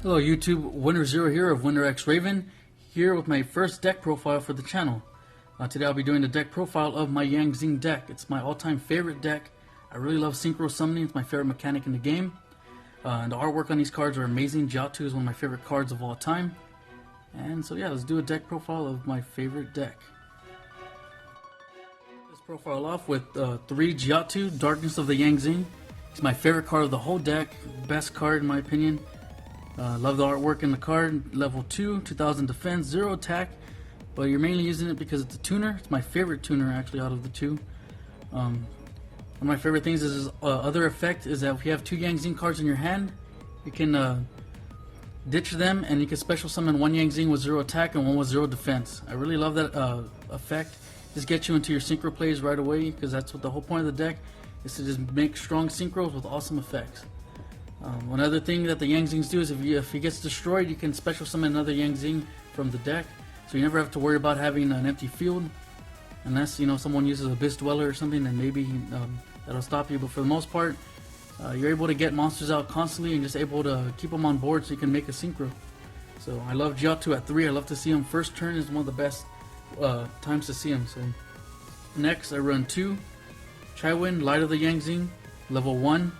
Hello YouTube, Winner Zero here of Winner X Raven, here with my first deck profile for the channel. Today I'll be doing the deck profile of my Zing deck. It's my all-time favorite deck. I really love Synchro summoning, it's my favorite mechanic in the game. And the artwork on these cards are amazing. Jiaotu is one of my favorite cards of all time. And so yeah, let's do a deck profile of my favorite deck. This profile off with 3 Jiaotu, Darkness of the Zing. It's my favorite card of the whole deck, best card in my opinion. Love the artwork in the card. Level 2, 2000 defense, 0 attack, but you're mainly using it because it's a tuner. It's my favorite tuner actually out of the two. One of my favorite things is his other effect is that if you have 2 Zing cards in your hand, you can ditch them and you can special summon 1 Zing with 0 attack and 1 with 0 defense. I really love that effect. Just get you into your synchro plays right away, because that's what the whole point of the deck is, to just make strong synchros with awesome effects. One other thing that the Zings do is if he gets destroyed, you can special summon another Zing from the deck, so you never have to worry about having an empty field, unless someone uses Abyss Dweller or something, then maybe that'll stop you. But for the most part, you're able to get monsters out constantly and just able to keep them on board so you can make a synchro. So I love Jiaotu at 3. I love to see him. First turn is one of the best times to see him. So next I run 2 Chiwen, Light of the Zing, level 1.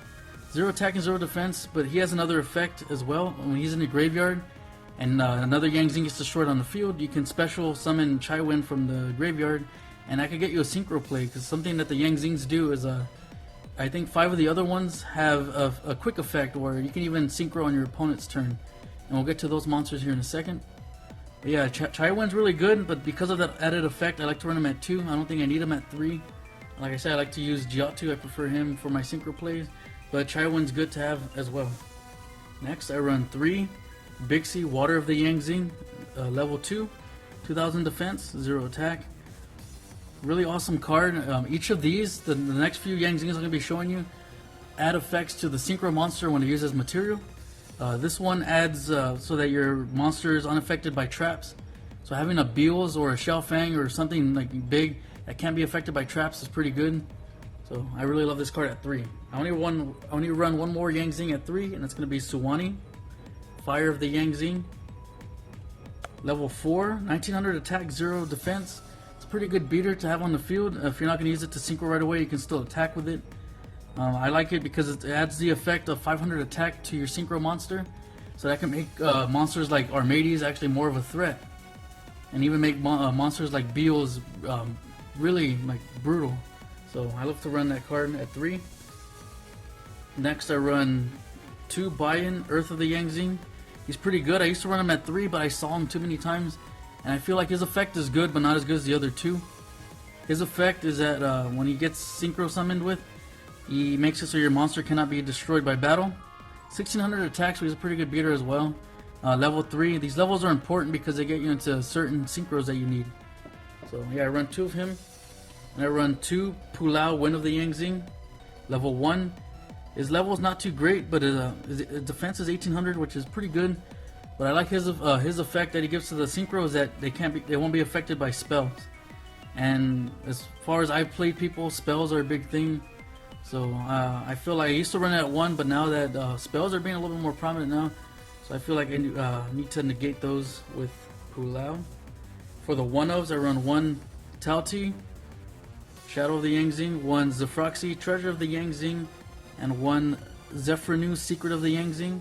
0 attack and 0 defense, but he has another effect as well. When he's in the graveyard and another Zing gets destroyed on the field, you can special summon Chiwen from the graveyard, and that could get you a synchro play, because something that the Zings do is I think 5 of the other ones have a quick effect where you can even synchro on your opponent's turn, and we'll get to those monsters here in a second. But yeah, Chiwen's really good, but because of that added effect, I like to run him at 2. I don't think I need him at 3. Like I said, I like to use Jiaotu. I prefer him for my synchro plays, but Chiwen's good to have as well. Next I run 3 Bixi, Water of the Zing, level 2, 2000 defense, 0 attack. Really awesome card. Each of these, the next few Zings I'm going to be showing you, add effects to the synchro monster when it uses material. This one adds so that your monster is unaffected by traps. So having a Beals or a Xiaofang or something like big that can't be affected by traps is pretty good. So I really love this card at 3. I only run one more Zing at 3, and it's going to be Suanni, Fire of the Zing, level 4, 1900 attack, 0 defense. It's a pretty good beater to have on the field. If you're not going to use it to synchro right away, you can still attack with it. I like it because it adds the effect of 500 attack to your synchro monster, so that can make monsters like Armades actually more of a threat, and even make monsters like Beals really like brutal. So I love to run that card at 3. Next I run 2 Buy-in, Earth of the Zing. He's pretty good. I used to run him at 3, but I saw him too many times, and I feel like his effect is good, but not as good as the other 2. His effect is that when he gets synchro summoned with, he makes it so your monster cannot be destroyed by battle. 1600 attack, so he's a pretty good beater as well. Level 3. These levels are important because they get you into certain synchros that you need. So yeah, I run 2 of him. And I run 2 Pulao, Wind of the Zing, level 1. His level is not too great, but his defense is 1800, which is pretty good. But I like his effect that he gives to the synchro is that they won't be affected by spells. And as far as I've played people, spells are a big thing. So I feel like I used to run it at 1, but now that spells are being a little bit more prominent now, so I feel like I need to negate those with Pulao. For the 1-ofs, I run 1 Taotie, Shadow of the Zing, 1 Zefraxi, Treasure of the Zing, and 1 Zefraniu, Secret of the Zing.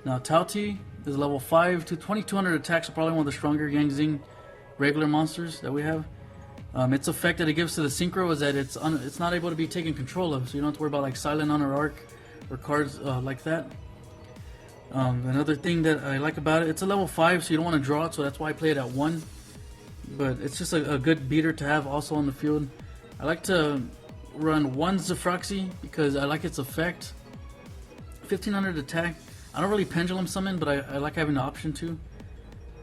Now Taotie is level 5 to 2200 attacks, so probably one of the stronger Zing regular monsters that we have. Its effect that it gives to the synchro is that it's not able to be taken control of, so you don't have to worry about like Silent Honor Arc or cards like that. Another thing that I like about it, it's a level 5, so you don't want to draw it, so that's why I play it at 1. But it's just a good beater to have also on the field. I like to run 1 Zefraxi because I like its effect. 1500 attack. I don't really pendulum summon, but I like having the option to.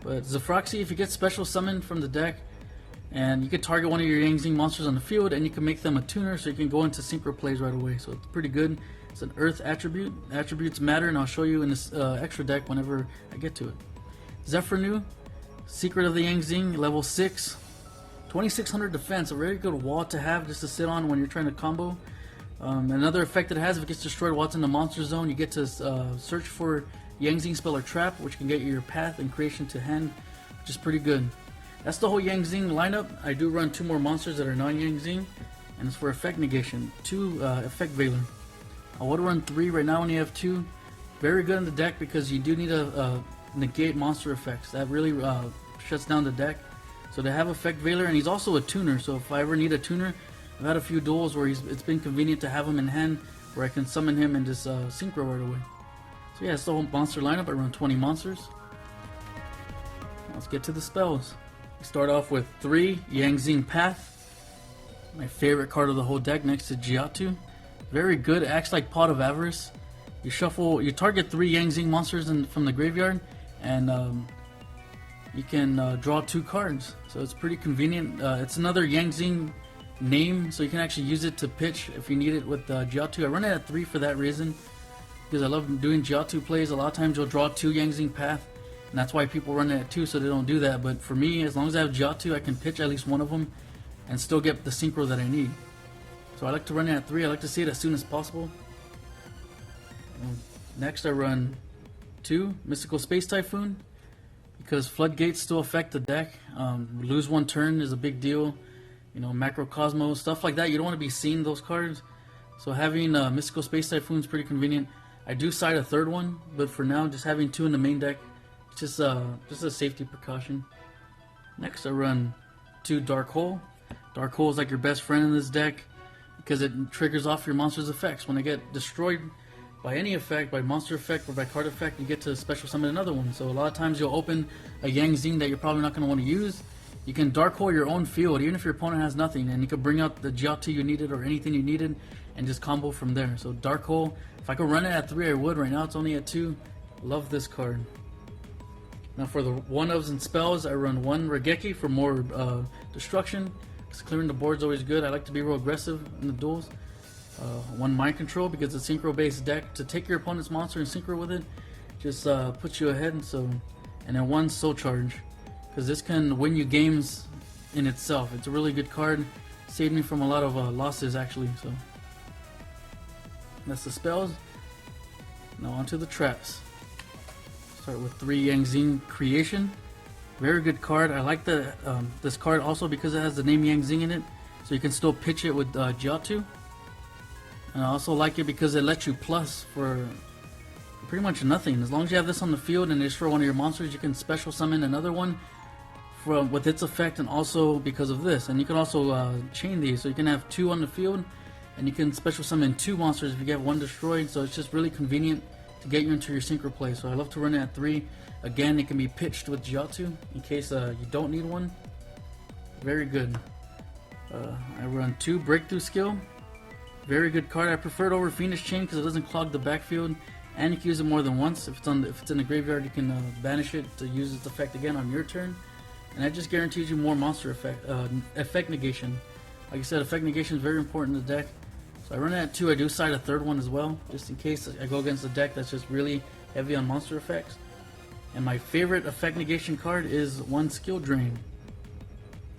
But Zefraxi, if you get special summoned from the deck, and you can target one of your Zing monsters on the field, and you can make them a tuner, so you can go into synchro plays right away. So it's pretty good. It's an Earth attribute. Attributes matter, and I'll show you in this extra deck whenever I get to it. Zefraniu, Secret of the Zing, level 6. 2600 defense, a very good wall to have just to sit on when you're trying to combo. Another effect that it has, if it gets destroyed while it's in the monster zone, you get to search for Yang Zing spell or trap, which can get you your path and creation to hand, which is pretty good. That's the whole Yang Zing lineup. I do run 2 more monsters that are non-Yang Zing, and it's for effect negation, 2 effect Veiler. I would run 3 right now when you have 2. Very good in the deck because you do need to negate monster effects. That really shuts down the deck. So to have effect Veiler, and he's also a tuner, so if I ever need a tuner, I've had a few duels where it's been convenient to have him in hand, where I can summon him and just synchro right away. So yeah, it's the whole monster lineup. I run 20 monsters. Let's get to the spells. We start off with 3 Yang Zing Path, my favorite card of the whole deck next to Jiaotu. Very good, it acts like Pot of Avarice. You target 3 Yang Zing monsters from the graveyard, and you can draw 2 cards. So it's pretty convenient. It's another Yang Zing name, so you can actually use it to pitch if you need it with Jiaotu. I run it at 3 for that reason, because I love doing Jiaotu plays. A lot of times you'll draw 2 Yang Zing Path, and that's why people run it at 2, so they don't do that. But for me, as long as I have Jiaotu, I can pitch at least one of them and still get the synchro that I need. So I like to run it at 3. I like to see it as soon as possible. Next I run 2 Mystical Space Typhoon, because floodgates still affect the deck. Lose 1 turn is a big deal. You know, Macrocosmo, stuff like that. You don't want to be seeing those cards. So having Mystical Space Typhoon is pretty convenient. I do side a 3rd one, but for now, just having 2 in the main deck, it's just a safety precaution. Next I run 2 Dark Hole. Dark Hole is like your best friend in this deck, because it triggers off your monster's effects. When they get destroyed by any effect, by monster effect or by card effect, you get to special summon another one. So a lot of times you'll open a Yang Zing that you're probably not going to want to use. You can Dark Hole your own field, even if your opponent has nothing, and you can bring out the Jiaotu you needed or anything you needed and just combo from there. So Dark Hole, if I could run it at 3, I would. Right now it's only at 2. Love this card. Now for the 1-ofs and spells, I run 1 Raigeki for more destruction, because clearing the board is always good. I like to be real aggressive in the duels. 1 Mind Control, because it's a synchro based deck. To take your opponent's monster and synchro with it just puts you ahead. And then 1 Soul Charge, because this can win you games in itself. It's a really good card. Saved me from a lot of losses actually. So that's the spells. Now onto the traps. Start with 3 Yang Zing Creation. Very good card. I like this card also because it has the name Yang Zing in it, so you can still pitch it with Jiaotu. And I also like it because it lets you plus for pretty much nothing. As long as you have this on the field and destroy one of your monsters, you can special summon another one with its effect, and also because of this. And you can also chain these, so you can have 2 on the field, and you can special summon 2 monsters if you get 1 destroyed. So it's just really convenient to get you into your synchro play. So I love to run it at 3. Again, it can be pitched with Jiaotu in case you don't need one. Very good. I run 2 Breakthrough Skill. Very good card. I prefer it over Fiendish Chain because it doesn't clog the backfield, and you can use it more than once. If it's in the graveyard, you can banish it to use its effect again on your turn, and that just guarantees you more monster effect negation. Like I said, effect negation is very important in the deck. So I run it at 2. I do side a 3rd one as well, just in case I go against a deck that's just really heavy on monster effects. And my favorite effect negation card is 1 Skill Drain.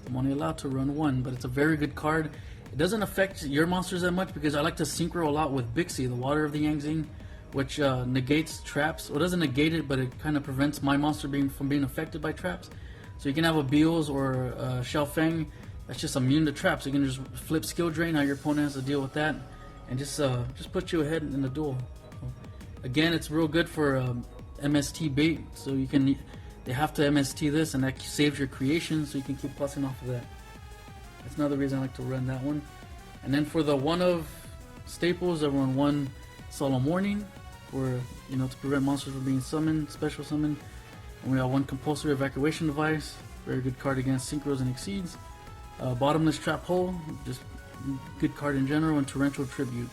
I'm only allowed to run 1, but it's a very good card. It doesn't affect your monsters that much because I like to synchro a lot with Bixi, the Water of the Yang Zing, which negates traps. Well, it doesn't negate it, but it kind of prevents my monster from being affected by traps. So you can have a Beals or a Xiaofeng that's just immune to traps. You can just flip Skill Drain, now your opponent has to deal with that, and just put you ahead in the duel. Again, it's real good for MST bait, so they have to MST this, and that saves your creation, so you can keep plussing off of that. That's another reason I like to run that one. And then for the 1-of staples, I run 1 Solemn Warning, to prevent monsters from being summoned, special summoned. And we have 1 Compulsory Evacuation Device, very good card against synchros and exceeds. Bottomless Trap Hole, just good card in general, and Torrential Tribute.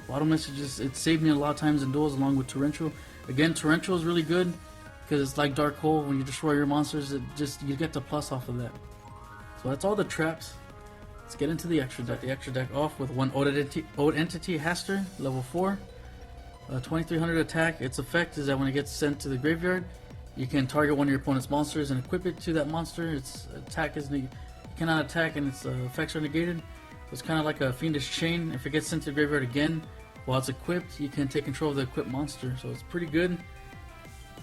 Bottomless it saved me a lot of times in duels along with Torrential. Again, Torrential is really good because it's like Dark Hole. When you destroy your monsters, you get the plus off of that. So that's all the traps. Let's get into the extra deck. The extra deck off with 1 Old Entity Hastorr, level 4. 2300 attack. Its effect is that when it gets sent to the graveyard, you can target one of your opponent's monsters and equip it to that monster. Its attack is you cannot attack, and its effects are negated. So it's kind of like a Fiendish Chain. If it gets sent to the graveyard again while it's equipped, you can take control of the equipped monster. So it's pretty good.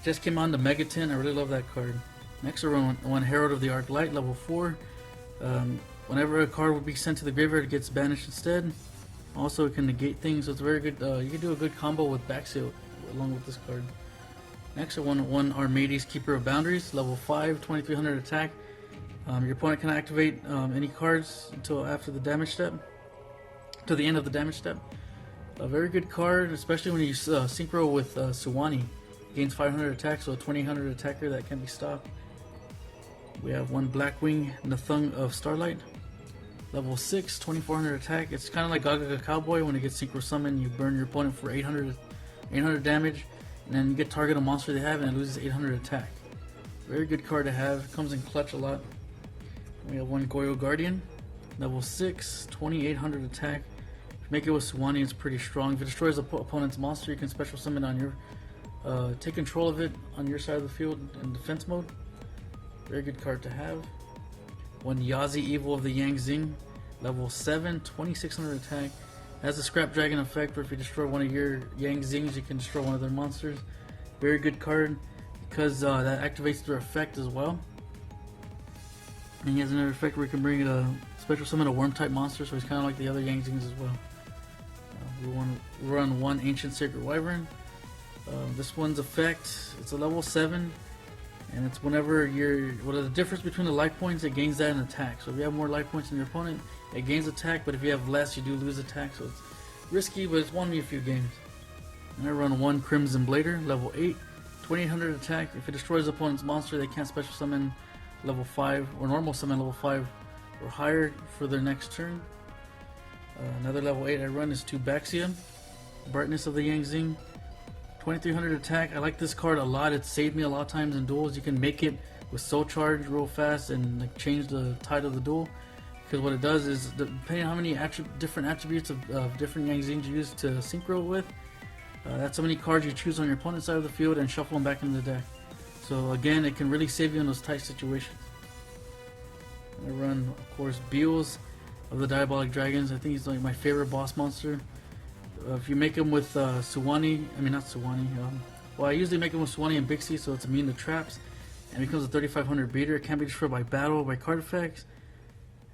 just came on the Mega 10. I really love that card. Next, I run one Herald of the Arc Light, level 4. Whenever a card would be sent to the graveyard, it gets banished instead. Also, it can negate things, so it's very good. You can do a good combo with Bixi along with this card. Next, I run one Armades, Keeper of Boundaries, level 5, 2300 attack. Your opponent can activate any cards until after the damage step, to the end of the damage step. A very good card, especially when you synchro with Suanni. Gains 500 attack, so a 2800 attacker that can be stopped. We have one Blackwing-Nothung the Starlight, level 6, 2400 attack. It's kind of like Gaga Cowboy. When it gets synchro summoned, you burn your opponent for 800 damage, and then you get target a monster they have, and it loses 800 attack. Very good card to have. Comes in clutch a lot. We have one Goyo Guardian, level 6, 2800 attack. If you make it with Suanni, it's pretty strong. If it destroys the opponent's monster, you can special summon on your take control of it on your side of the field in defense mode. Very good card to have. One Yazi, Evil of the Zing, level 7, 2600 attack. Has a Scrap Dragon effect where if you destroy one of your Zings, you can destroy one of their monsters. Very good card because that activates their effect as well. And he has another effect where you can bring a special summon a worm type monster, so he's kind of like the other Zings as well. We run one Ancient Sacred Wyvern. This one's effect, it's a level 7, and it's whenever the difference between the life points, it gains that in attack. So if you have more life points than your opponent, it gains attack, but if you have less, you do lose attack. So it's risky, but it's won me a few games. And I run one Crimson Blader, level 8, 2800 attack. If it destroys the opponent's monster, they can't special summon level 5 or normal summon level 5 or higher for their next turn. Another level 8 I run is 2 Bixi, Brightness of the Zing, 2300 attack. I like this card a lot. It saved me a lot of times in duels. You can make it with Soul Charge real fast and like change the tide of the duel. Because what it does is, depending on how many different attributes of different Zings you use to synchro with, that's how many cards you choose on your opponent's side of the field and shuffle them back into the deck. So again, it can really save you in those tight situations. I run, of course, Beals of the Diabolic Dragons. I think he's like my favorite boss monster. If you make him with Suanni, not Suanni, well, I usually make him with Suanni and Bixi, so it's immune to traps, and becomes a 3500 beater. It can't be destroyed by battle, by card effects,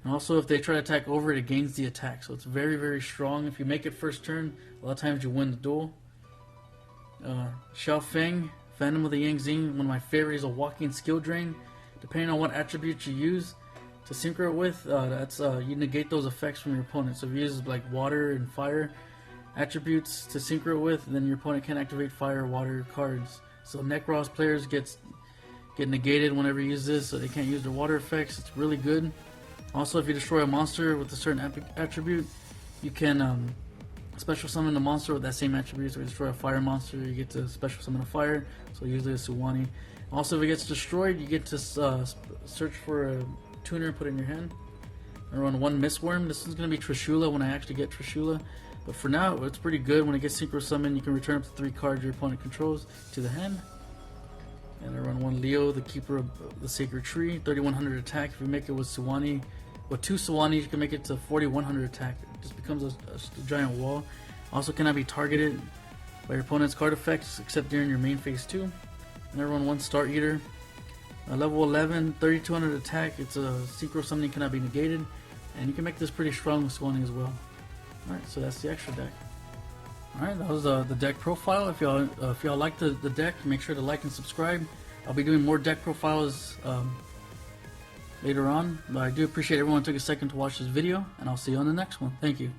and also if they try to attack over it, it gains the attack, so it's very, very strong. If you make it first turn, a lot of times you win the duel. Xiao Feng, Phantom of the Zing, one of my favorites, is a walking skill drain. Depending on what attributes you use to synchro it with, you negate those effects from your opponent. So if you use like water and fire attributes to synchro with, then your opponent can activate fire or water cards. So Necros players get negated whenever you use this, so they can't use their water effects. It's really good. Also, if you destroy a monster with a certain attribute, you can special summon the monster with that same attribute. So if you destroy a fire monster, you get to special summon a fire, so usually a Suanni. Also, if it gets destroyed, you get to search for a tuner and put it in your hand. I run one Mistworm. This is going to be Trishula when I actually get Trishula. But for now, it's pretty good. When it gets synchro summoned, you can return up to 3 cards your opponent controls to the hand. And I run one Leo, the Keeper of the Sacred Tree, 3100 attack. If you make it with Suanni, with 2 Suanni, you can make it to 4100 attack. It just becomes a giant wall. Also cannot be targeted by your opponent's card effects except during your main phase 2. And I run one Star Eater, level 11, 3200 attack. It's a synchro summoning, cannot be negated, and you can make this pretty strong with Suanni as well. Alright, so that's the extra deck. Alright, that was the deck profile. If y'all like the deck, make sure to like and subscribe. I'll be doing more deck profiles later on. But I do appreciate everyone who took a second to watch this video, and I'll see you on the next one. Thank you.